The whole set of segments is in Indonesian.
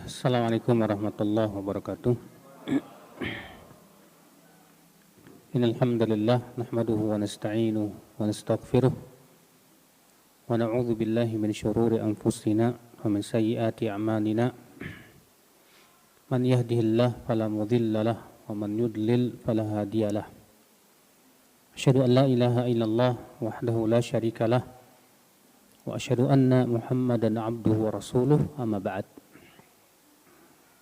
Assalamualaikum warahmatullahi wabarakatuh. Innal hamdalillah nahmaduhu wa nasta'inuhu wa nastaghfiruh wa na'udzu billahi min shururi anfusina wa min sayyiati a'malina. Man yahdihillahu fala mudilla lahu wa man yudlil fala hadiyalah. Asyhadu an la ilaha illallah wahdahu la syarika lah wa asyhadu anna Muhammadan abduhu wa rasuluh, amma ba'd.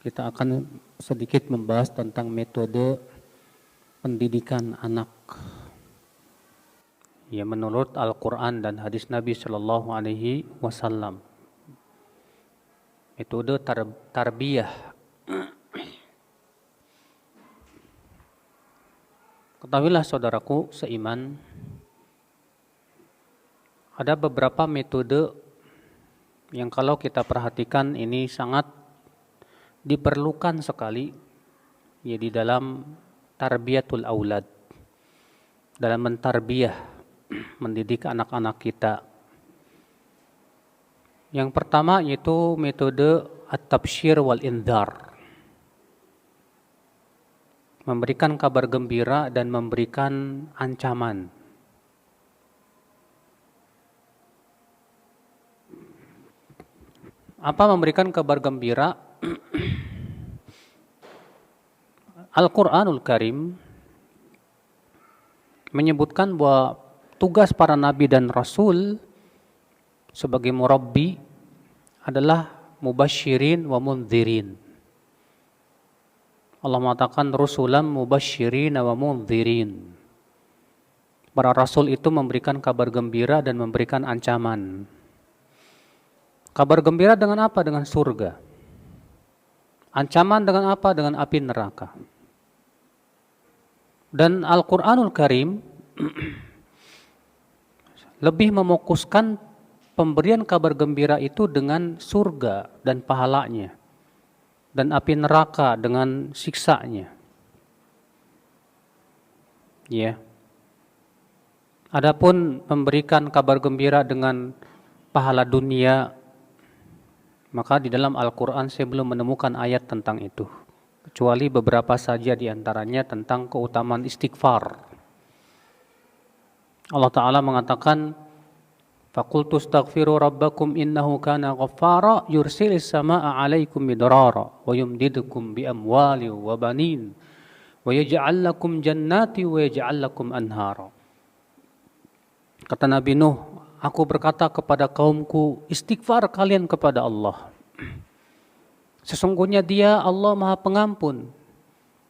Kita akan sedikit membahas tentang metode pendidikan anak. Ya, menurut Al-Quran dan hadis Nabi Shallallahu Alaihi Wasallam. Metode tarbiyah. Ketahuilah saudaraku seiman, ada beberapa metode yang kalau kita perhatikan ini sangat diperlukan sekali ya di dalam tarbiyatul aulad, dalam mentarbiyah, mendidik anak-anak kita. Yang pertama yaitu metode at-tabsyir wal indhar, memberikan kabar gembira dan memberikan ancaman. Apa memberikan kabar gembira? Al-Quranul Karim menyebutkan bahwa tugas para nabi dan rasul sebagai murabbi adalah mubasyirin wa mundhirin. Allah mengatakan rusulan mubasyirin wa mundhirin. Para rasul itu memberikan kabar gembira dan memberikan ancaman. Kabar gembira dengan apa? Dengan surga. Ancaman dengan apa? Dengan api neraka. Dan Al-Quranul Karim lebih memokuskan pemberian kabar gembira itu dengan surga dan pahalanya, dan api neraka dengan siksanya. Ya. Adapun memberikan kabar gembira dengan pahala dunia, maka di dalam Al-Quran saya belum menemukan ayat tentang itu, kecuali beberapa saja di antaranya tentang keutamaan istighfar. Allah Ta'ala mengatakan, فَقُلْتُ اسْتَغْفِرُوا رَبَّكُمْ إِنَّهُ كَانَ غَفَّارًا يُرْسِلِ السَّمَاءَ عَلَيْكُمْ مِدْرَارًا وَيُمْدِدْكُمْ بِأَمْوَالٍ وَبَنِينَ وَيَجْعَلْ لَكُمْ جَنَّاتٍ وَيَجْعَلْ لَكُمْ أَنْهَارًا. Kata Nabi Nuh, aku berkata kepada kaumku, istighfar kalian kepada Allah. Sesungguhnya Dia Allah Maha Pengampun.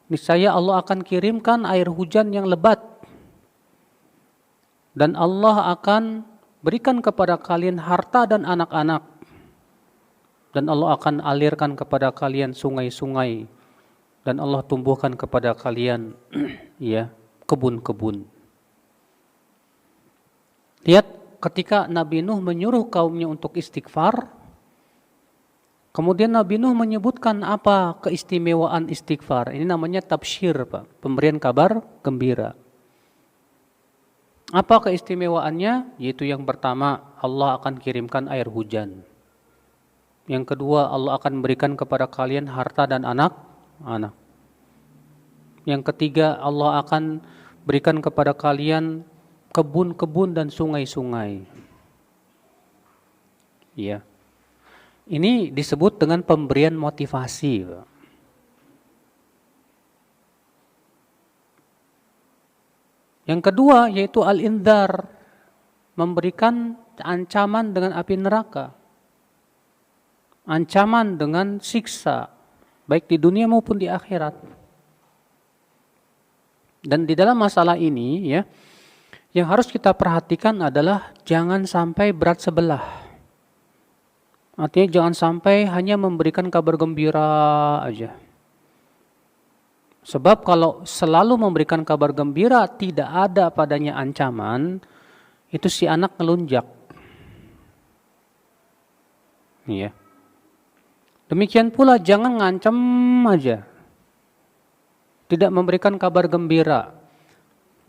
Niscaya Allah akan kirimkan air hujan yang lebat. Dan Allah akan berikan kepada kalian harta dan anak-anak. Dan Allah akan alirkan kepada kalian sungai-sungai. Dan Allah tumbuhkan kepada kalian ya, kebun-kebun. Lihat, ketika Nabi Nuh menyuruh kaumnya untuk istighfar, kemudian Nabi Nuh menyebutkan apa keistimewaan istighfar. Ini namanya tabsyir, Pak, pemberian kabar gembira. Apa keistimewaannya? Yaitu yang pertama, Allah akan kirimkan air hujan. Yang kedua, Allah akan berikan kepada kalian harta dan anak-anak. Yang ketiga, Allah akan berikan kepada kalian kebun-kebun dan sungai-sungai. Ya. Ini disebut dengan pemberian motivasi. Yang kedua yaitu al-indhar, memberikan ancaman dengan api neraka. Ancaman dengan siksa, baik di dunia maupun di akhirat. Dan di dalam masalah ini ya, yang harus kita perhatikan adalah jangan sampai berat sebelah. Artinya jangan sampai hanya memberikan kabar gembira aja. Sebab kalau selalu memberikan kabar gembira, tidak ada padanya ancaman, itu si anak ngelunjak. Iya. Demikian pula jangan ngancam aja. Tidak memberikan kabar gembira.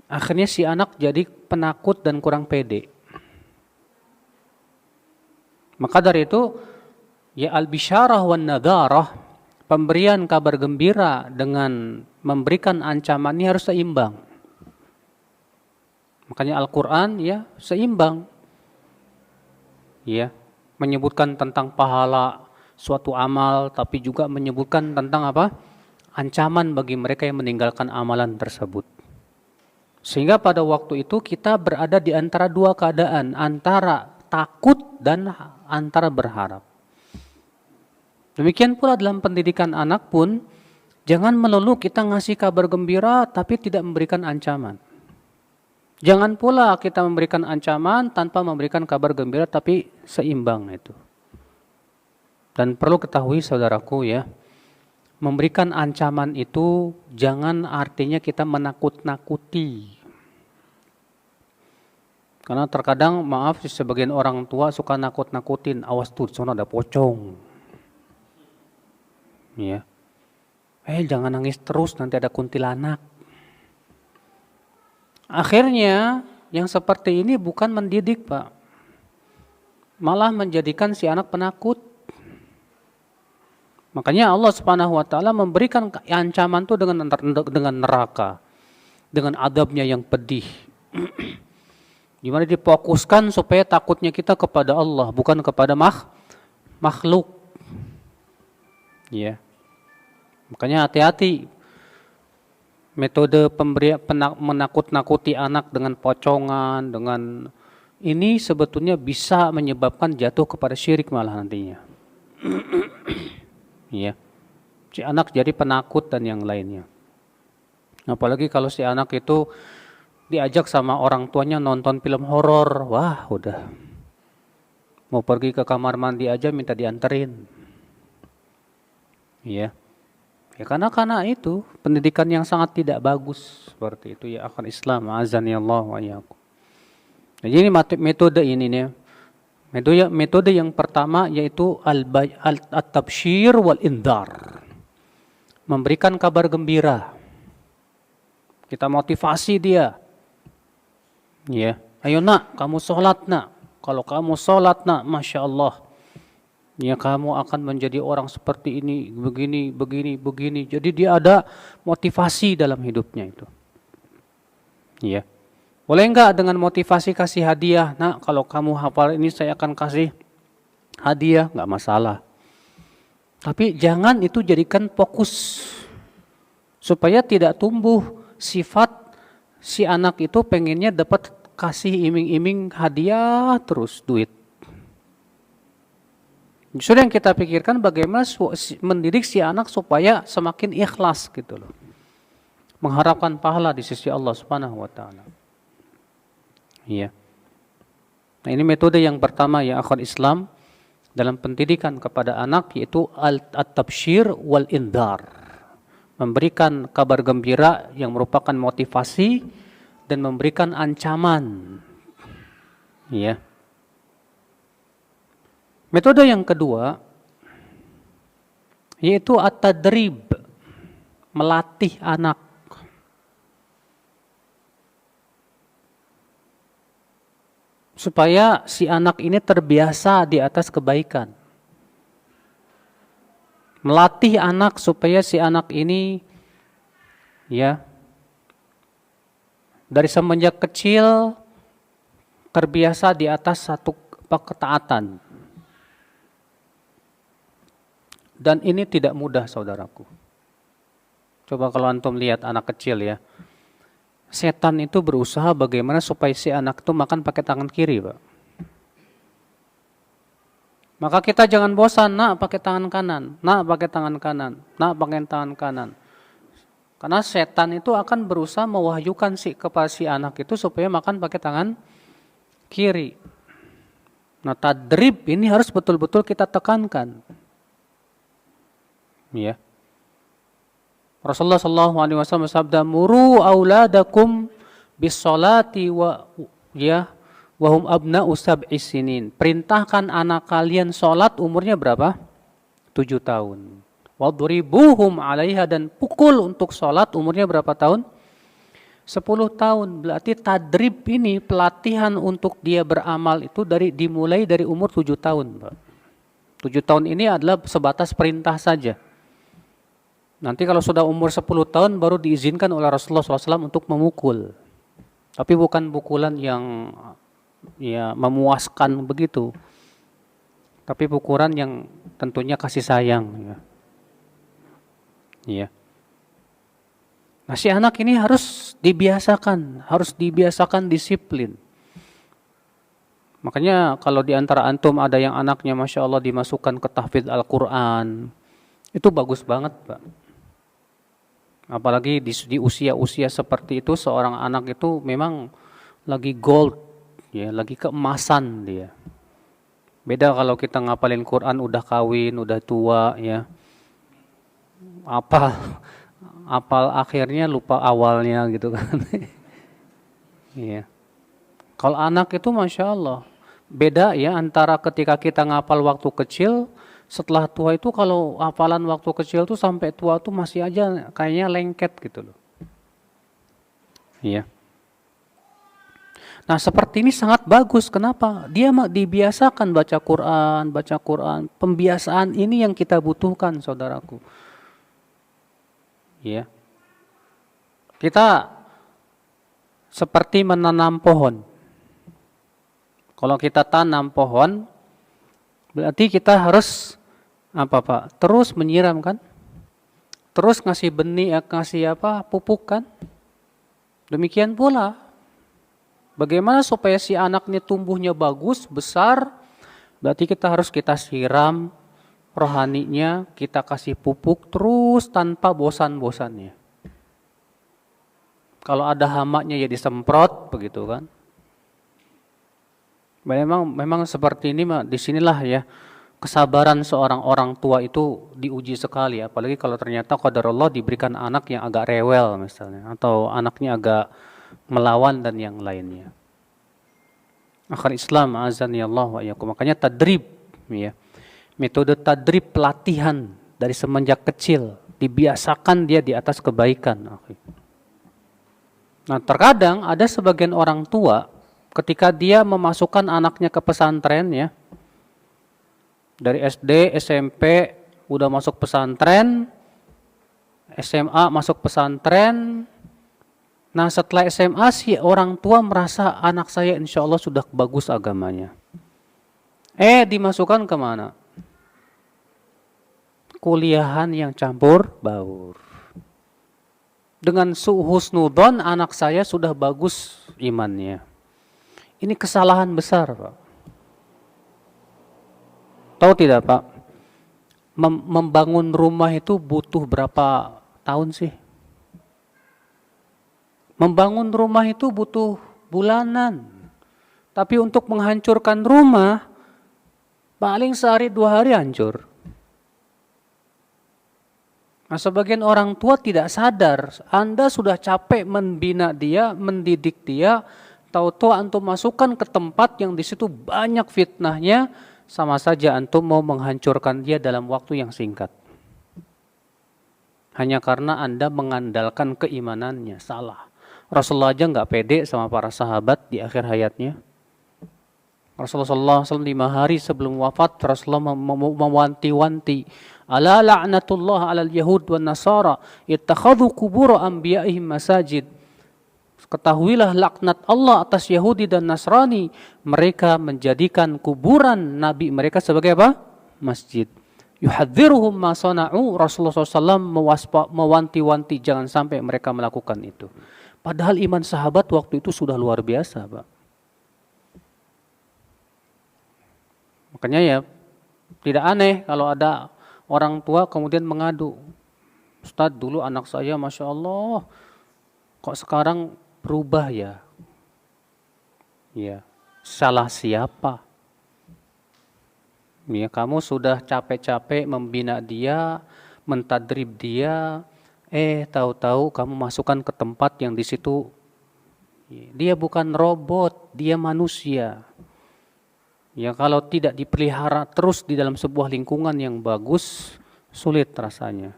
Akhirnya si anak jadi penakut dan kurang pede. Maka dari itu Ya al-bisyarah wan nadharah, pemberian kabar gembira dengan memberikan ancaman ini harus seimbang. Makanya Al-Qur'an ya seimbang. Ya, menyebutkan tentang pahala suatu amal tapi juga menyebutkan tentang apa? Ancaman bagi mereka yang meninggalkan amalan tersebut. Sehingga pada waktu itu kita berada di antara dua keadaan, antara takut dan antara berharap. Demikian pula dalam pendidikan anak pun, jangan melulu kita ngasih kabar gembira tapi tidak memberikan ancaman. Jangan pula kita memberikan ancaman tanpa memberikan kabar gembira tapi seimbang itu. Dan perlu ketahui saudaraku ya, memberikan ancaman itu jangan artinya kita menakut-nakuti. Karena terkadang maaf sebagian orang tua suka nakut-nakutin, awas tuh di sana ada pocong. Ya. Jangan nangis terus nanti ada kuntilanak. Akhirnya yang seperti ini bukan mendidik, Pak. Malah menjadikan si anak penakut. Makanya Allah Subhanahu wa taala memberikan ancaman itu dengan neraka. Dengan adabnya yang pedih. Di mana difokuskan supaya takutnya kita kepada Allah, bukan kepada makhluk. Ya. Makanya hati-hati metode menakut-nakuti anak dengan pocongan, dengan ini sebetulnya bisa menyebabkan jatuh kepada syirik malah nantinya. Ya. Si anak jadi penakut dan yang lainnya. Apalagi kalau si anak itu diajak sama orang tuanya nonton film horor, wah udah. Mau pergi ke kamar mandi aja minta dianterin. Ya. Ya karena itu pendidikan yang sangat tidak bagus seperti itu ya akan Islam azanillah wa iyyakum. Jadi ini metode ini nih. Metode yang pertama yaitu at-tabsyir wal indhar. Memberikan kabar gembira. Kita motivasi dia. Ya, ayo nak, kamu sholat nak. Kalau kamu sholat nak, masya Allah. Ya kamu akan menjadi orang seperti ini, begini. Jadi dia ada motivasi dalam hidupnya itu. Ya. Boleh enggak dengan motivasi kasih hadiah? Nah, kalau kamu hafal ini saya akan kasih hadiah, enggak masalah. Tapi jangan itu jadikan fokus. Supaya tidak tumbuh sifat si anak itu pengennya dapat kasih iming-iming hadiah terus duit. Justru yang kita pikirkan bagaimana mendidik si anak supaya semakin ikhlas gitu loh. Mengharapkan pahala di sisi Allah Subhanahu wa taala. Iya. Nah, ini metode yang pertama ya akhwat Islam dalam pendidikan kepada anak yaitu at-tabsyir wal indhar. Memberikan kabar gembira yang merupakan motivasi dan memberikan ancaman. Iya. Metode yang kedua yaitu at-tadrib, melatih anak. Supaya si anak ini terbiasa di atas kebaikan. Melatih anak supaya si anak ini ya dari semenjak kecil terbiasa di atas satu ketaatan. Dan ini tidak mudah saudaraku. Coba kalau antum lihat anak kecil ya. Setan itu berusaha bagaimana supaya si anak itu makan pakai tangan kiri, Pak. Maka kita jangan bosan, nak pakai tangan kanan, nak pakai tangan kanan, nak pakai tangan kanan. Karena setan itu akan berusaha mewahyukan kepada si anak itu supaya makan pakai tangan kiri. Nah, tadrib ini harus betul-betul kita tekankan. Ya. Rasulullah sallallahu alaihi wasallam bersabda, "Muru auladakum bis-sholati wa hum abna'u sab'i sinin." Perintahkan anak kalian salat umurnya berapa? 7 tahun. Wadribuhum 'alaiha, dan pukul untuk salat umurnya berapa tahun? 10 tahun. Berarti tadrib ini pelatihan untuk dia beramal itu dimulai dari umur 7 tahun, Pak. 7 tahun ini adalah sebatas perintah saja. Nanti kalau sudah umur 10 tahun baru diizinkan oleh Rasulullah SAW untuk memukul. Tapi bukan pukulan yang ya memuaskan begitu. Tapi pukulan yang tentunya kasih sayang. Ya. Nah si anak ini harus dibiasakan disiplin. Makanya kalau di antara antum ada yang anaknya Masya Allah dimasukkan ke tahfidz Al-Quran, itu bagus banget Pak. Apalagi di usia-usia seperti itu seorang anak itu memang lagi gold, ya, lagi keemasan dia. Beda kalau kita ngapalin Quran udah kawin, udah tua, ya. Apal akhirnya lupa awalnya gitu kan. Iya. Kalau anak itu Masya Allah beda ya antara ketika kita ngapal waktu kecil, setelah tua itu kalau hafalan waktu kecil tuh sampai tua tuh masih aja kayaknya lengket gitu loh. Iya. Nah seperti ini sangat bagus. Kenapa? Dia dibiasakan baca Quran. Pembiasaan ini yang kita butuhkan saudaraku. Ya. Kita seperti menanam pohon. Kalau kita tanam pohon, berarti kita harus apa Pak? Terus menyiram kan? Terus ngasih benih, ngasih pupuk kan? Demikian pula. Bagaimana supaya si anaknya tumbuhnya bagus, besar? Berarti kita harus siram rohaninya, kita kasih pupuk terus tanpa bosan-bosannya. Kalau ada hamanya ya disemprot begitu kan. Memang seperti ini disinilah ya kesabaran seorang orang tua itu diuji sekali, apalagi kalau ternyata qadarullah diberikan anak yang agak rewel misalnya, atau anaknya agak melawan dan yang lainnya. Akhir Islam azani Allah wa iyyakum. Makanya tadrib ya. Metode tadrib pelatihan dari semenjak kecil dibiasakan dia di atas kebaikan. Nah, terkadang ada sebagian orang tua ketika dia memasukkan anaknya ke pesantren ya. Dari SD, SMP udah masuk pesantren, SMA masuk pesantren. Nah, setelah SMA si orang tua merasa anak saya insya Allah sudah bagus agamanya. Dimasukkan kemana? Kuliahan yang campur baur. Dengan husnudon anak saya sudah bagus imannya. Ini kesalahan besar Pak. Tahu tidak Pak? Membangun rumah itu butuh berapa tahun sih? Membangun rumah itu butuh bulanan. Tapi untuk menghancurkan rumah, paling sehari 2 hari hancur. Nah, sebagian orang tua tidak sadar, Anda sudah capek membina dia, mendidik dia, tahu-tahu antum masukkan ke tempat yang di situ banyak fitnahnya, sama saja antum mau menghancurkan dia dalam waktu yang singkat. Hanya karena Anda mengandalkan keimanannya, salah. Rasulullah aja nggak pede sama para sahabat di akhir hayatnya. Rasulullah SAW 5 hari sebelum wafat, Rasulullah mewanti-wanti, ala la'natullah alal yahud wan nasara ittakhadhu qubur anbiya'ihim masajid. Ketahuilah laknat Allah atas Yahudi dan Nasrani, mereka menjadikan kuburan nabi mereka sebagai apa? Masjid. Yuhadziruhum ma sana'u. Rasulullah SAW mewanti-wanti jangan sampai mereka melakukan itu. Padahal iman sahabat waktu itu sudah luar biasa Pak. Makanya ya tidak aneh kalau ada orang tua kemudian mengadu, Ustadz dulu anak saya Masya Allah kok sekarang berubah ya. Ya, salah siapa? Ya, kamu sudah capek-capek membina dia, mentadrib dia, tahu-tahu kamu masukkan ke tempat yang di situ dia bukan robot, dia manusia. Ya kalau tidak dipelihara terus di dalam sebuah lingkungan yang bagus, sulit rasanya.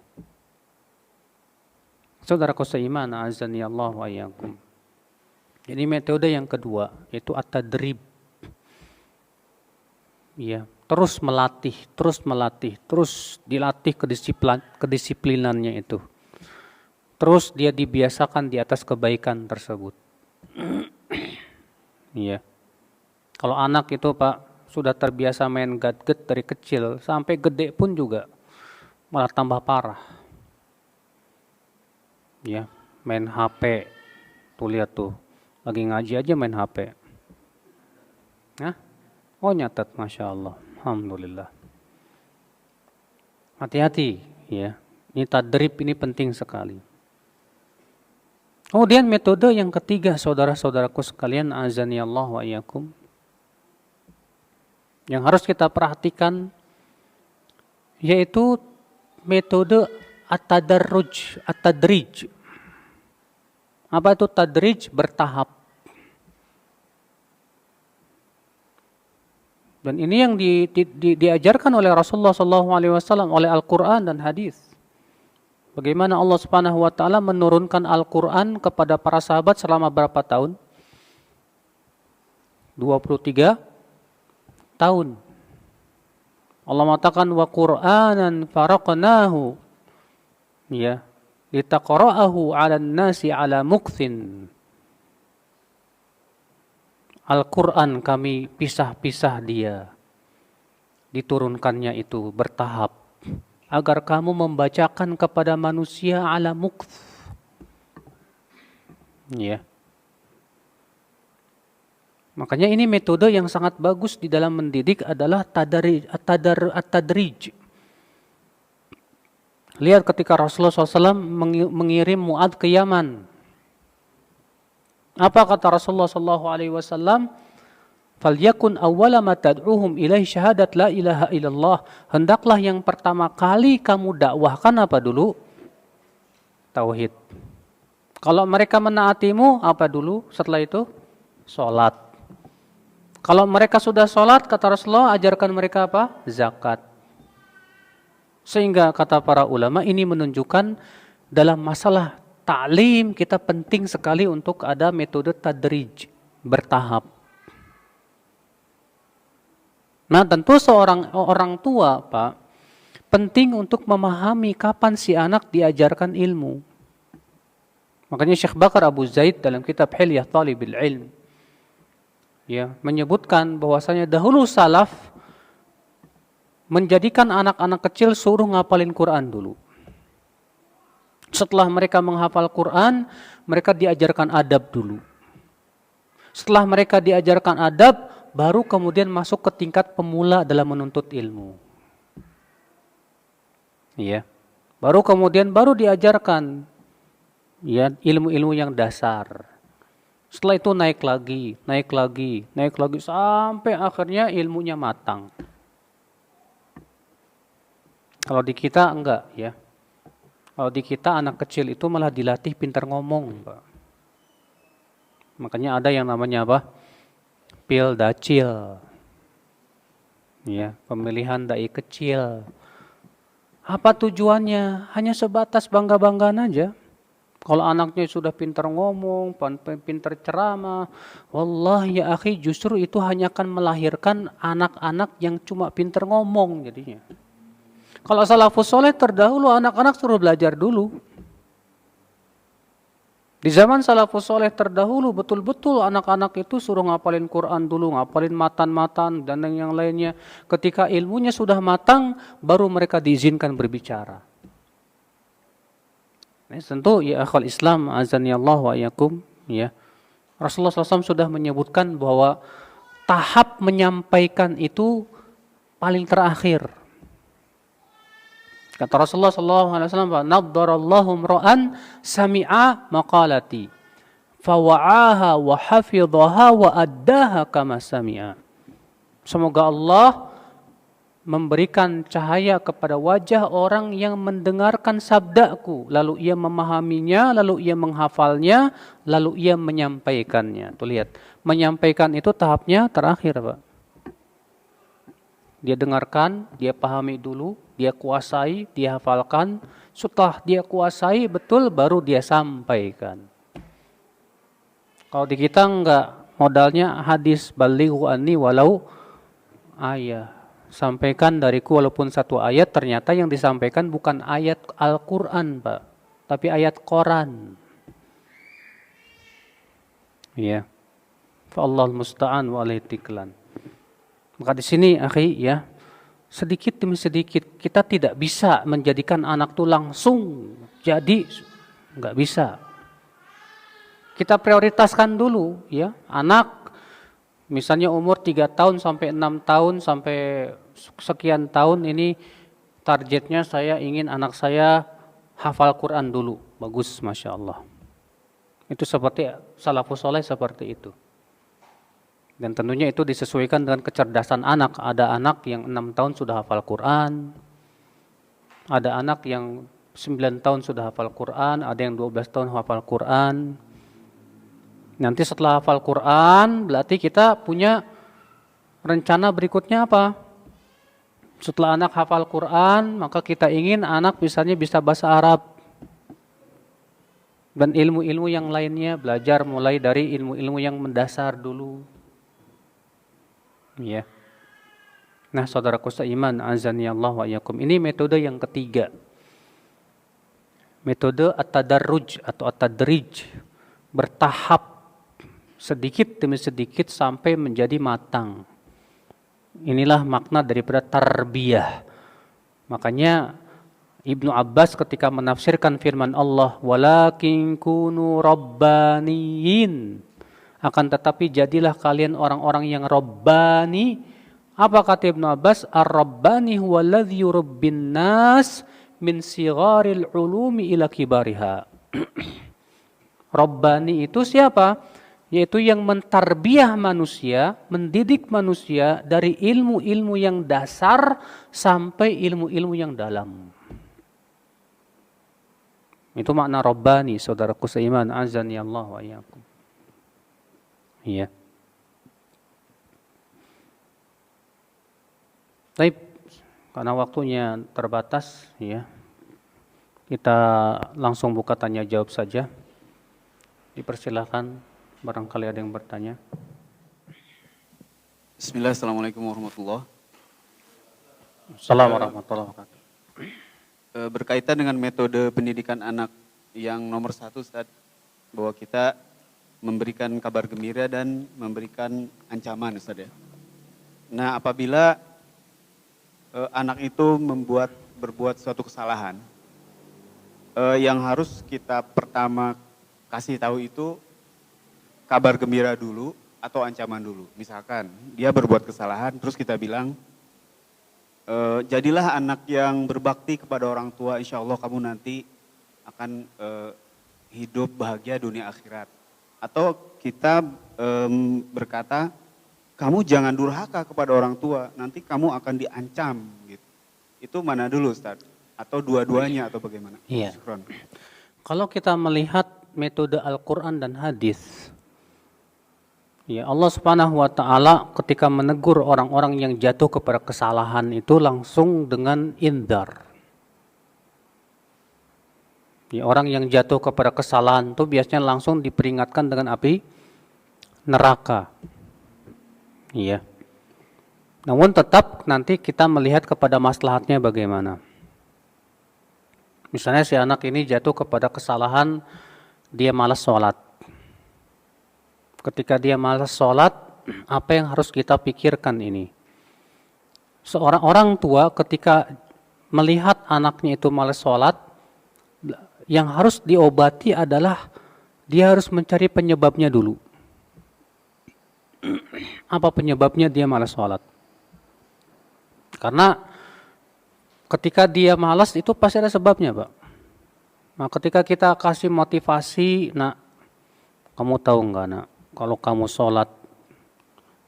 Saudaraku seiman, azani Allah wa iyyakum. Jadi metode yang kedua yaitu at-tadrib. Ya, terus melatih, terus dilatih kedisiplinannya itu. Terus dia dibiasakan di atas kebaikan tersebut. Iya. Kalau anak itu Pak sudah terbiasa main gadget dari kecil sampai gede pun juga malah tambah parah. Ya, main HP. Tuh lihat tuh, lagi ngaji aja main HP. Hah? Oh nyatet, Masya Allah. Alhamdulillah. Hati-hati ya. Ini tadrib ini penting sekali. Kemudian metode yang ketiga saudara-saudaraku sekalian, azani Allah wa iyyakum. Yang harus kita perhatikan yaitu metode at-tadrij. Apa itu tadrij? Bertahap. Dan ini yang diajarkan oleh Rasulullah SAW, oleh Al-Quran dan hadis. Bagaimana Allah Subhanahu Wa Taala menurunkan Al-Quran kepada para sahabat selama berapa tahun? 23 tahun. Allah mengatakan wa Qur'anan faraqnahu ya litaqra'ahu 'alan nasi 'ala mukthin. Al-Quran kami pisah-pisah dia. Diturunkannya itu bertahap. Agar kamu membacakan kepada manusia ala mukth. Ya. Makanya ini metode yang sangat bagus di dalam mendidik adalah at-tadrij. Lihat ketika Rasulullah SAW mengirim Mu'adz ke Yaman. Apa kata Rasulullah SAW? Falyakun awwala ma tad'uhum ilaihi syahadat la ilaha illallah. Hendaklah yang pertama kali kamu dakwahkan apa dulu? Tauhid. Kalau mereka menaatimu apa dulu setelah itu? Salat. Kalau mereka sudah salat, kata Rasulullah, ajarkan mereka apa? Zakat. Sehingga kata para ulama ini menunjukkan dalam masalah ta'lim kita penting sekali untuk ada metode tadrij, bertahap. Nah, tentu seorang orang tua, Pak, penting untuk memahami kapan si anak diajarkan ilmu. Makanya Syekh Bakar Abu Zaid dalam kitab Hilyah Thalibil Ilm ya, menyebutkan bahwasanya dahulu salaf menjadikan anak-anak kecil suruh ngapalin Quran dulu. Setelah mereka menghafal Quran, mereka diajarkan adab dulu. Setelah mereka diajarkan adab, baru kemudian masuk ke tingkat pemula dalam menuntut ilmu. Ya. Baru kemudian diajarkan ya ilmu-ilmu yang dasar. Setelah itu naik lagi sampai akhirnya ilmunya matang. Kalau di kita enggak ya. Kalau di kita anak kecil itu malah dilatih pintar ngomong, Pak. Makanya ada yang namanya apa? Pil dacil. Ya, pemilihan dai kecil. Apa tujuannya? Hanya sebatas bangga-banggaan aja. Kalau anaknya sudah pintar ngomong, pintar ceramah, wallahi ya akhi, justru itu hanya akan melahirkan anak-anak yang cuma pintar ngomong jadinya. Kalau salafus soleh terdahulu anak-anak suruh belajar dulu. Di zaman salafus soleh terdahulu betul-betul anak-anak itu suruh ngapalin Quran dulu, ngapalin matan-matan dan yang lainnya. Ketika ilmunya sudah matang, baru mereka diizinkan berbicara. Nah, tentu ya akhwal Islam azani Allah wa iyyakum ya. Rasulullah SAW sudah menyebutkan bahwa tahap menyampaikan itu paling terakhir. Kata Rasulullah SAW, "Naddarallahu imra'an sami'a maqalati, fawa'aha wa hafidhaha wa addaha kama sami'a." Semoga Allah memberikan cahaya kepada wajah orang yang mendengarkan sabdaku, lalu ia memahaminya, lalu ia menghafalnya, lalu ia menyampaikannya. Tuh lihat, menyampaikan itu tahapnya terakhir, Pak. Dia dengarkan, dia pahami dulu, dia kuasai, dia hafalkan. Setelah dia kuasai betul, baru dia sampaikan. Kalau di kita enggak, modalnya hadis balighu anni walau ayah. Sampaikan dariku walaupun satu ayat, ternyata yang disampaikan bukan ayat Al-Quran, Pak, tapi ayat Quran. Ya. Fa'allahul musta'an wa alaihi tiklan. Maka di sini, akhi, ya, sedikit demi sedikit kita tidak bisa menjadikan anak itu langsung jadi, nggak bisa. Kita prioritaskan dulu, ya, anak misalnya umur 3 tahun sampai 6 tahun sampai sekian tahun ini targetnya saya ingin anak saya hafal Quran dulu. Bagus, Masya Allah. Itu seperti salafus soleh seperti itu. Dan tentunya itu disesuaikan dengan kecerdasan anak. Ada anak yang 6 tahun sudah hafal Quran. Ada anak yang 9 tahun sudah hafal Quran. Ada yang 12 tahun hafal Quran. Nanti setelah hafal Quran, berarti kita punya rencana berikutnya apa? Setelah anak hafal Quran, maka kita ingin anak misalnya bisa bahasa Arab. Dan ilmu-ilmu yang lainnya, belajar mulai dari ilmu-ilmu yang mendasar dulu. Ya. Nah, saudaraku seiman, azani Allah wa iyyakum. Ini metode yang ketiga. Metode at-tadarruj atau at-tadrij. Bertahap sedikit demi sedikit sampai menjadi matang. Inilah makna daripada tarbiyah. Makanya Ibnu Abbas ketika menafsirkan firman Allah, walakin kunu rabbaniyin, akan tetapi jadilah kalian orang-orang yang rabbani. Apa kata Ibnu Abbas? Ar-rabbani huwa alladhi yurabbin nas min sigharil ulumi ila kibariha. Rabbani itu siapa? Yaitu yang mentarbiyah manusia, mendidik manusia dari ilmu-ilmu yang dasar sampai ilmu-ilmu yang dalam. Itu makna Rabbani, saudaraku seiman, azani Allah wa iyyakum. Iya. Baik, karena waktunya terbatas, ya, kita langsung buka tanya jawab saja. Dipersilakan, barangkali ada yang bertanya. Bismillah, assalamualaikum warahmatullahi wabarakatuh. Assalamualaikum warahmatullahi wabarakatuh. Berkaitan dengan metode pendidikan anak yang nomor 1, Ustaz, bahwa kita memberikan kabar gembira dan memberikan ancaman, Ustaz, ya. Nah, apabila anak itu berbuat suatu kesalahan, yang harus kita pertama kasih tahu itu kabar gembira dulu atau ancaman dulu. Misalkan dia berbuat kesalahan, terus kita bilang, jadilah anak yang berbakti kepada orang tua, insya Allah kamu nanti akan hidup bahagia dunia akhirat. Atau kita berkata, kamu jangan durhaka kepada orang tua, nanti kamu akan diancam. Gitu. Itu mana dulu, Ustaz? Atau dua-duanya atau bagaimana? Iya. Syukron. Kalau kita melihat metode Al-Quran dan hadis, ya, Allah Subhanahu wa Ta'ala ketika menegur orang-orang yang jatuh kepada kesalahan itu langsung dengan indar. Ya, orang yang jatuh kepada kesalahan itu biasanya langsung diperingatkan dengan api neraka. Iya. Namun tetap nanti kita melihat kepada maslahatnya bagaimana. Misalnya si anak ini jatuh kepada kesalahan, dia malas sholat. Ketika dia malas sholat, apa yang harus kita pikirkan ini? Seorang orang tua ketika melihat anaknya itu malas sholat, yang harus diobati adalah dia harus mencari penyebabnya dulu. Apa penyebabnya dia malas sholat? Karena ketika dia malas itu pasti ada sebabnya, Pak. Nah, ketika kita kasih motivasi, nak, kamu tahu enggak, nak, kalau kamu sholat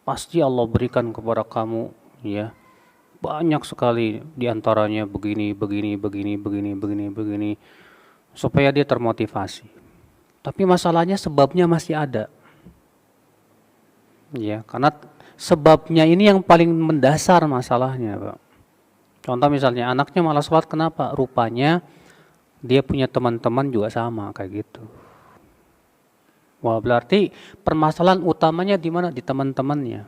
pasti Allah berikan kepada kamu, ya, banyak sekali diantaranya begini, supaya dia termotivasi. Tapi masalahnya sebabnya masih ada. Ya, karena sebabnya ini yang paling mendasar masalahnya, Pak. Contoh misalnya anaknya malas sholat, kenapa? Rupanya dia punya teman-teman juga sama kayak gitu. Wah, berarti permasalahan utamanya di mana? Di teman-temannya.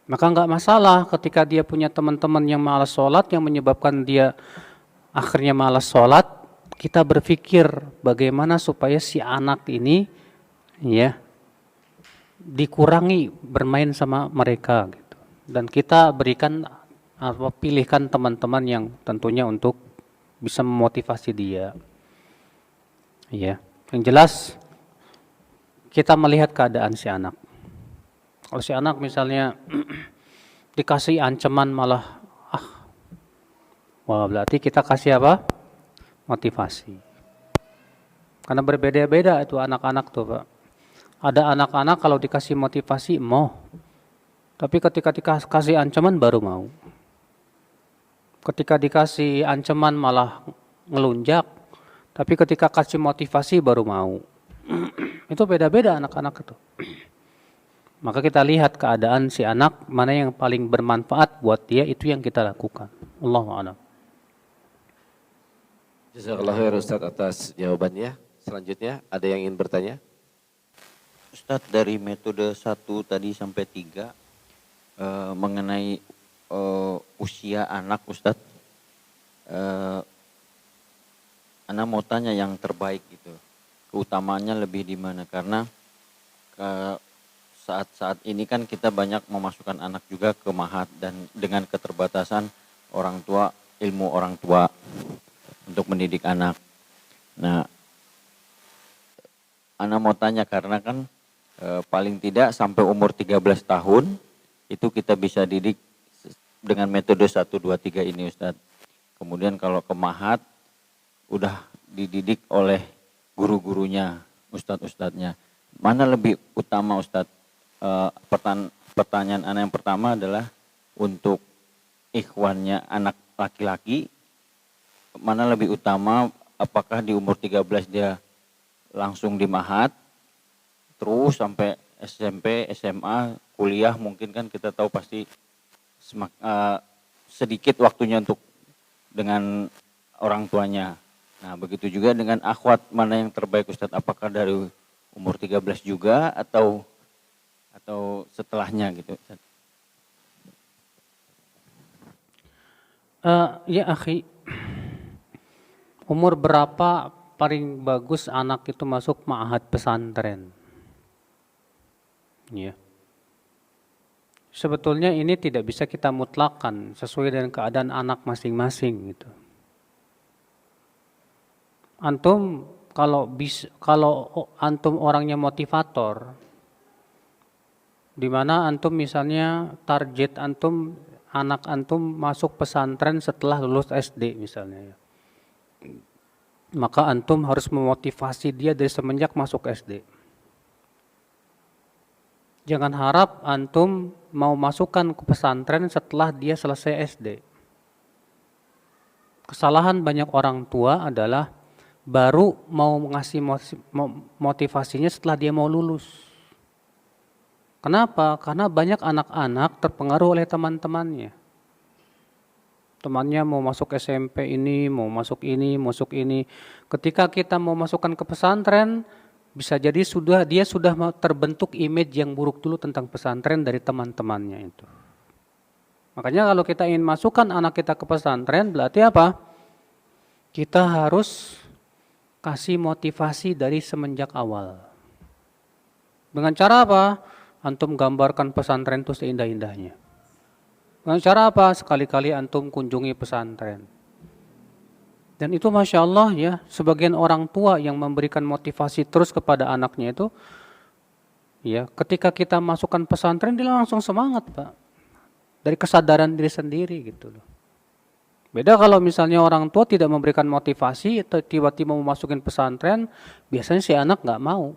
Maka nggak masalah ketika dia punya teman-teman yang malas sholat, yang menyebabkan dia akhirnya malas sholat, kita berpikir bagaimana supaya si anak ini ya dikurangi bermain sama mereka gitu. Dan kita berikan atau pilihkan teman-teman yang tentunya untuk bisa memotivasi dia. Ya, yang jelas kita melihat keadaan si anak. Kalau si anak misalnya dikasih ancaman malah wah berarti kita kasih apa? Motivasi. Karena berbeda-beda itu anak-anak tuh, Pak. Ada anak-anak kalau dikasih motivasi mau. Tapi ketika dikasih ancaman baru mau. Ketika dikasih ancaman malah ngelunjak. Tapi ketika kasih motivasi baru mau. Itu beda-beda anak-anak itu. Maka kita lihat keadaan si anak, mana yang paling bermanfaat buat dia, itu yang kita lakukan. Allahu a'lam. Jazakallahu khairan Ustaz atas jawabannya. Selanjutnya ada yang ingin bertanya? Ustadz, dari metode 1 tadi sampai 3 mengenai usia anak Ustadz, Ana mau tanya yang terbaik gitu, keutamaannya lebih di mana? Karena saat-saat ini kan kita banyak memasukkan anak juga ke mahat, dan dengan keterbatasan orang tua, ilmu orang tua untuk mendidik anak. Nah, Ana mau tanya karena kan paling tidak sampai umur 13 tahun itu kita bisa didik dengan metode 1, 2, 3 ini Ustadz. Kemudian kalau ke mahat udah dididik oleh guru-gurunya, ustadz-ustadznya. Mana lebih utama Ustadz? Pertanyaan Ana yang pertama adalah untuk ikhwannya anak laki-laki, mana lebih utama, apakah di umur 13 dia langsung di mahat, terus sampai SMP, SMA, kuliah mungkin kan kita tahu pasti sedikit waktunya untuk dengan orang tuanya. Nah begitu juga dengan akhwat, mana yang terbaik Ustadz? Apakah dari umur 13 juga atau setelahnya gitu Ustadz? Ya akhi, umur berapa paling bagus anak itu masuk ma'had pesantren? Ya. Sebetulnya ini tidak bisa kita mutlakkan sesuai dengan keadaan anak masing-masing gitu. Antum kalau antum orangnya motivator, di mana antum misalnya target antum anak antum masuk pesantren setelah lulus SD misalnya ya. Maka antum harus memotivasi dia dari semenjak masuk SD. Jangan harap antum mau masukkan ke pesantren setelah dia selesai SD. Kesalahan banyak orang tua adalah baru mau ngasih motivasinya setelah dia mau lulus. Kenapa? Karena banyak anak-anak terpengaruh oleh teman-temannya. Temannya mau masuk SMP ini, mau masuk ini, masuk ini. Ketika kita mau masukkan ke pesantren, bisa jadi dia sudah terbentuk image yang buruk dulu tentang pesantren dari teman-temannya itu. Makanya kalau kita ingin masukkan anak kita ke pesantren, berarti apa? Kita harus kasih motivasi dari semenjak awal. Dengan cara apa? Antum gambarkan pesantren itu seindah-indahnya. Dengan cara apa? Sekali-kali antum kunjungi pesantren. Dan itu Masya Allah ya, sebagian orang tua yang memberikan motivasi terus kepada anaknya itu, ya ketika kita masukkan pesantren dia langsung semangat Pak. Dari kesadaran diri sendiri gitu loh. Beda kalau misalnya orang tua tidak memberikan motivasi, atau tiba-tiba mau masukin pesantren, biasanya si anak nggak mau.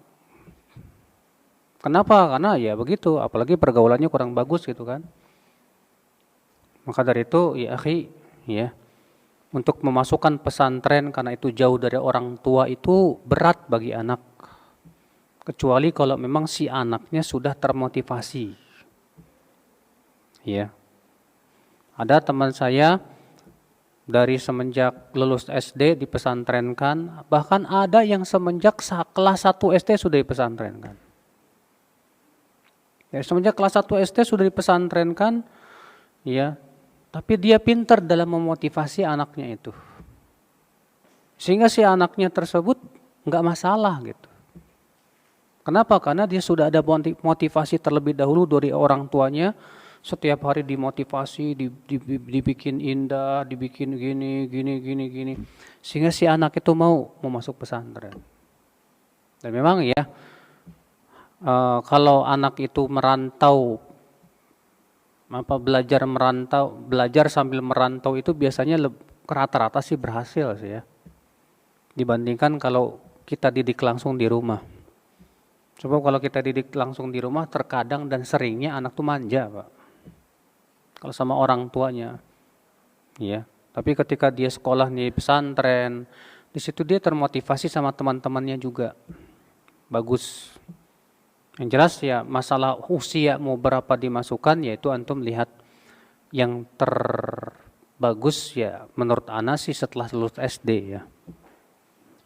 Kenapa? Karena ya begitu, apalagi pergaulannya kurang bagus gitu kan. Maka dari itu ya akhi, ya untuk memasukkan pesantren karena itu jauh dari orang tua itu berat bagi anak. Kecuali kalau memang si anaknya sudah termotivasi. Ya. Ada teman saya dari semenjak lulus SD dipesantrenkan, bahkan ada yang semenjak kelas 1 SD sudah dipesantrenkan. Ya, semenjak kelas 1 SD sudah dipesantrenkan, ya, tapi dia pintar dalam memotivasi anaknya itu. Sehingga si anaknya tersebut nggak masalah gitu. Kenapa? Karena dia sudah ada motivasi terlebih dahulu dari orang tuanya. Setiap hari dimotivasi, dibikin indah, dibikin gini. Sehingga si anak itu mau masuk pesantren. Dan memang ya, kalau anak itu merantau, belajar sambil merantau itu biasanya rata-rata sih berhasil sih ya. Dibandingkan kalau kita didik langsung di rumah. Coba kalau kita didik langsung di rumah, terkadang dan seringnya anak tuh manja, Pak. Kalau sama orang tuanya, ya. Tapi ketika dia sekolah di pesantren, di situ dia termotivasi sama teman-temannya juga. Bagus. Yang jelas ya masalah usia mau berapa dimasukkan, yaitu antum lihat yang terbagus ya menurut ana sih setelah lulus SD ya.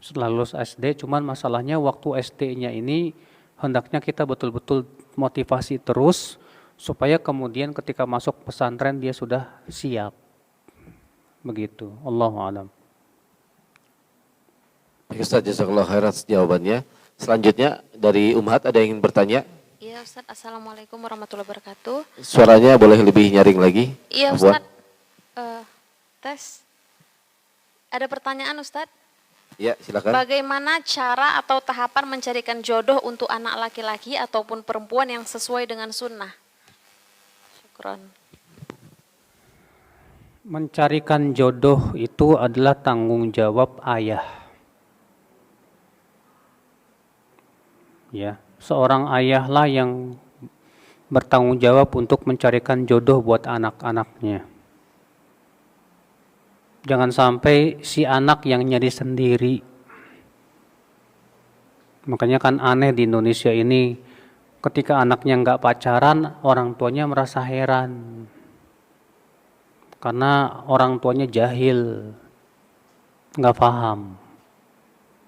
Setelah lulus SD, cuman masalahnya waktu SD-nya ini hendaknya kita betul-betul motivasi terus supaya kemudian ketika masuk pesantren dia sudah siap. Begitu. Allahu a'lam. Ustaz, jazakallahu khairan jawabannya. Selanjutnya dari Umhat ada yang ingin bertanya? Iya Ustaz, Assalamualaikum warahmatullahi wabarakatuh. Suaranya boleh lebih nyaring lagi? Iya Ustaz, tes. Ada pertanyaan Ustaz? Ya, silakan. Bagaimana cara atau tahapan mencarikan jodoh untuk anak laki-laki ataupun perempuan yang sesuai dengan sunnah? Syukron. Mencarikan jodoh itu adalah tanggung jawab ayah. Ya, seorang ayahlah yang bertanggung jawab untuk mencarikan jodoh buat anak-anaknya. Jangan sampai si anak yang nyari sendiri. Makanya kan aneh di Indonesia ini, ketika anaknya nggak pacaran, orang tuanya merasa heran. Karena orang tuanya jahil, nggak paham.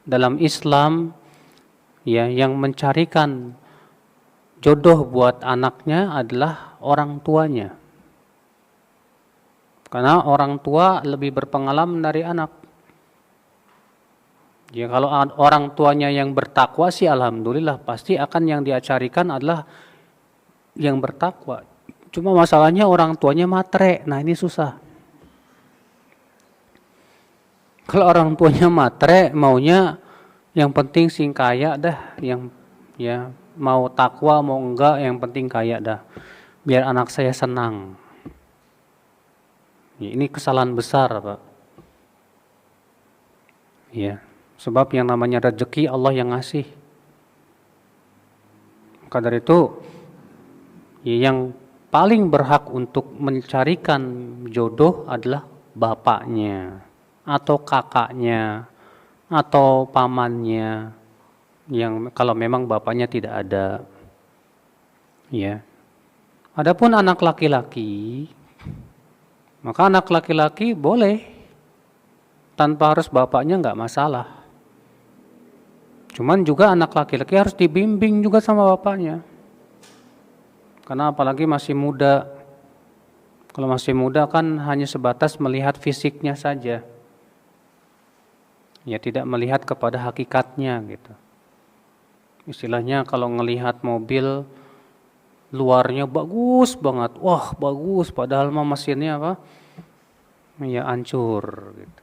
Dalam Islam, ya, yang mencarikan jodoh buat anaknya adalah orang tuanya. Karena orang tua lebih berpengalaman dari anak. Ya, kalau orang tuanya yang bertakwa sih alhamdulillah, pasti akan yang dia carikan adalah yang bertakwa. Cuma masalahnya orang tuanya matre, nah ini susah. Kalau orang tuanya matre, maunya yang penting sing kaya dah, yang ya mau takwa mau enggak, yang penting kaya dah. Biar anak saya senang. Ya, ini kesalahan besar, Pak. Ya, sebab yang namanya rezeki Allah yang ngasih. Maka dari itu, ya, yang paling berhak untuk mencarikan jodoh adalah bapaknya atau kakaknya atau pamannya, yang kalau memang bapaknya tidak ada. Ya. Adapun anak laki-laki, maka anak laki-laki boleh tanpa harus bapaknya, nggak masalah. Cuman juga anak laki-laki harus dibimbing juga sama bapaknya. Karena apalagi masih muda. Kalau masih muda kan hanya sebatas melihat fisiknya saja. Ya, tidak melihat kepada hakikatnya gitu. Istilahnya kalau ngelihat mobil luarnya bagus banget, wah bagus, padahal mah mesinnya apa? Ya hancur gitu.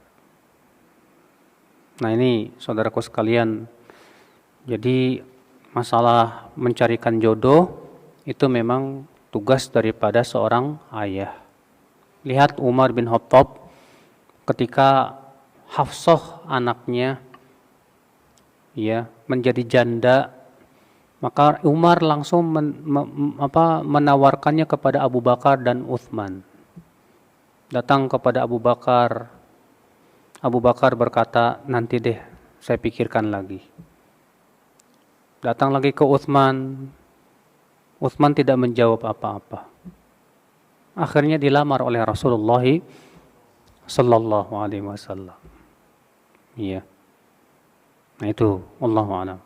Nah ini saudaraku sekalian, jadi masalah mencarikan jodoh itu memang tugas daripada seorang ayah. Lihat Umar bin Khattab ketika Hafsah anaknya ya menjadi janda, maka Umar langsung menawarkannya kepada Abu Bakar dan Utsman. Datang kepada Abu Bakar. Abu Bakar berkata, nanti deh saya pikirkan lagi. Datang lagi ke Utsman. Utsman tidak menjawab apa-apa. Akhirnya dilamar oleh Rasulullah sallallahu alaihi wasallam. Iya. Nah itu, Allahu a'lam.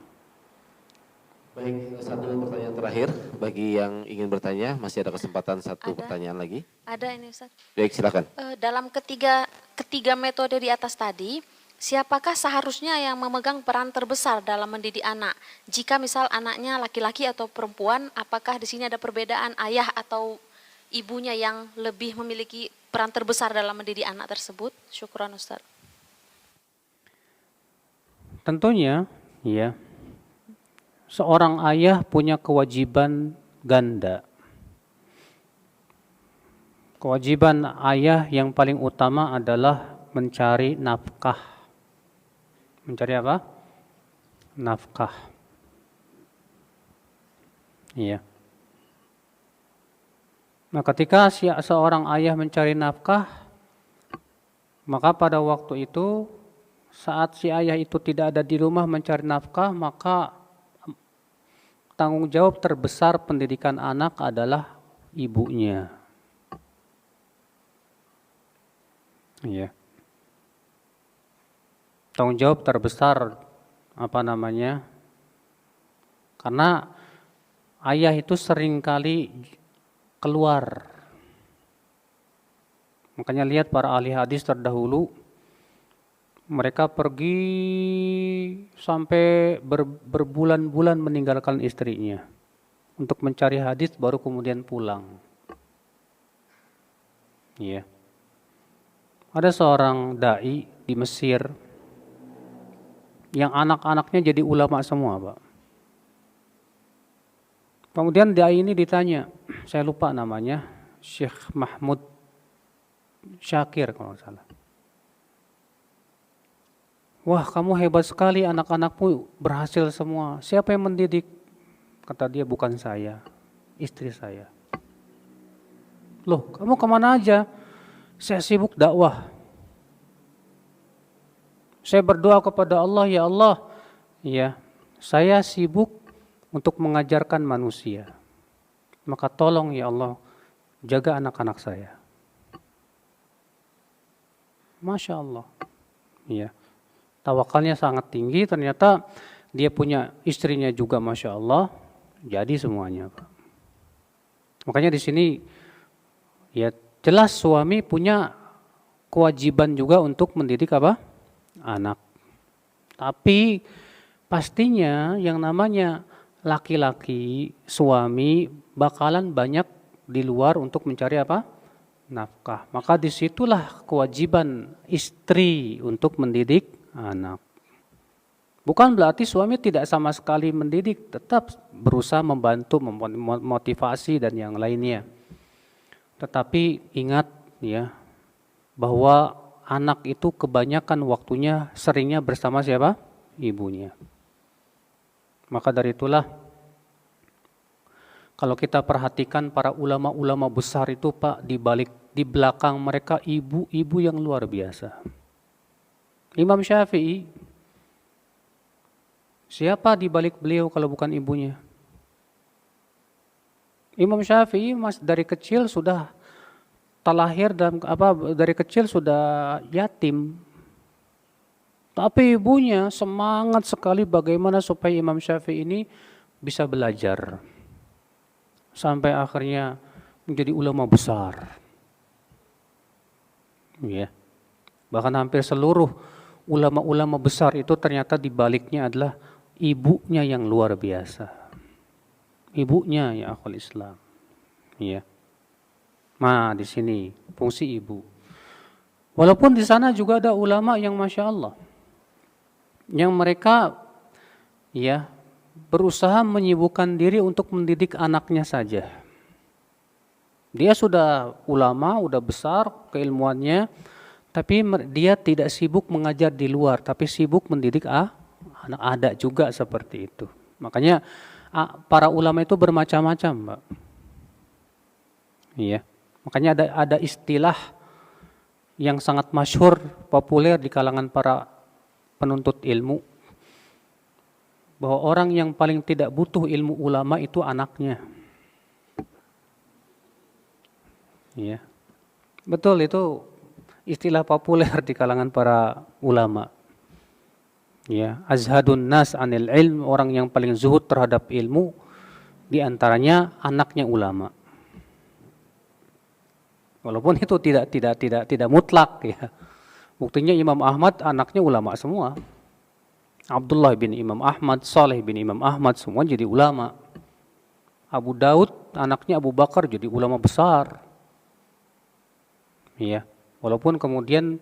Baik, satu pertanyaan terakhir bagi yang ingin bertanya, masih ada kesempatan satu Ada. pertanyaan lagi. Ada ini Ustaz. Baik, silakan. Dalam ketiga metode di atas tadi, siapakah seharusnya yang memegang peran terbesar dalam mendidik anak? Jika misal anaknya laki-laki atau perempuan, apakah di sini ada perbedaan ayah atau ibunya yang lebih memiliki peran terbesar dalam mendidik anak tersebut? Syukran Ustaz. Tentunya, ya, seorang ayah punya kewajiban ganda. Kewajiban ayah yang paling utama adalah mencari nafkah. Mencari apa? Nafkah. Iya. Nah, ketika seorang ayah mencari nafkah, maka pada waktu itu saat si ayah itu tidak ada di rumah mencari nafkah, maka tanggung jawab terbesar pendidikan anak adalah ibunya. Iya. Tanggung jawab terbesar karena ayah itu seringkali keluar. Makanya lihat para ahli hadis terdahulu, mereka pergi sampai berbulan-bulan meninggalkan istrinya untuk mencari hadis baru kemudian pulang. Iya. Ada seorang dai di Mesir yang anak-anaknya jadi ulama semua, Pak. Kemudian dai ini ditanya, saya lupa namanya, Syekh Mahmud Syakir kalau nggak salah. Wah, kamu hebat sekali, anak-anakmu berhasil semua. Siapa yang mendidik? Kata dia, bukan saya, istri saya. Loh, kamu kemana aja? Saya sibuk dakwah. Saya berdoa kepada Allah, ya Allah, ya, saya sibuk untuk mengajarkan manusia. Maka tolong ya Allah, jaga anak-anak saya. Masya Allah. Ya. Tawakalnya sangat tinggi, ternyata dia punya istrinya juga Masya Allah, jadi semuanya, Pak. Makanya di sini ya jelas suami punya kewajiban juga untuk mendidik apa? Anak. Tapi pastinya yang namanya laki-laki, suami bakalan banyak di luar untuk mencari apa? Nafkah. Maka disitulah kewajiban istri untuk mendidik anak. Bukan berarti suami tidak sama sekali mendidik, tetap berusaha membantu, memotivasi dan yang lainnya. Tetapi ingat ya, bahwa anak itu kebanyakan waktunya seringnya bersama siapa? Ibunya. Maka dari itulah kalau kita perhatikan para ulama-ulama besar itu Pak, di belakang mereka ibu-ibu yang luar biasa. Imam Syafi'i, siapa di balik beliau kalau bukan ibunya? Imam Syafi'i dari kecil sudah terlahir dan dari kecil sudah yatim. Tapi ibunya semangat sekali bagaimana supaya Imam Syafi'i ini bisa belajar. Sampai akhirnya menjadi ulama besar. Ya. Bahkan hampir seluruh ulama-ulama besar itu ternyata di baliknya adalah ibunya yang luar biasa. Ibunya ya akhul Islam. Ya. Nah, di sini fungsi ibu. Walaupun di sana juga ada ulama yang Masya Allah, yang mereka ya berusaha menyibukkan diri untuk mendidik anaknya saja. Dia sudah ulama, udah besar keilmuannya, tapi dia tidak sibuk mengajar di luar, tapi sibuk mendidik anak. Ada juga seperti itu. Makanya para ulama itu bermacam-macam, Mbak. Iya. Makanya ada istilah yang sangat masyhur, populer di kalangan para penuntut ilmu, bahwa orang yang paling tidak butuh ilmu ulama itu anaknya. Ya. Betul, itu istilah populer di kalangan para ulama. Ya, azhadun nas anil ilm, orang yang paling zuhud terhadap ilmu, di antaranya anaknya ulama. Walaupun itu tidak mutlak ya. Buktinya Imam Ahmad anaknya ulama semua. Abdullah bin Imam Ahmad, Saleh bin Imam Ahmad, semua jadi ulama. Abu Daud anaknya Abu Bakar jadi ulama besar. Ya, walaupun kemudian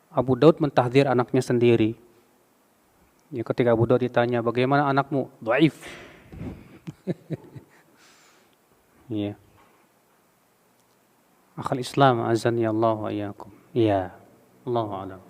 Abu Daud mentahdzir anaknya sendiri. Ya, ketika Abu Daud ditanya, bagaimana anakmu? Dhaif. Ya. Akhal Islam azani Allah wa iyyakum. Iya. Allahu a'lam.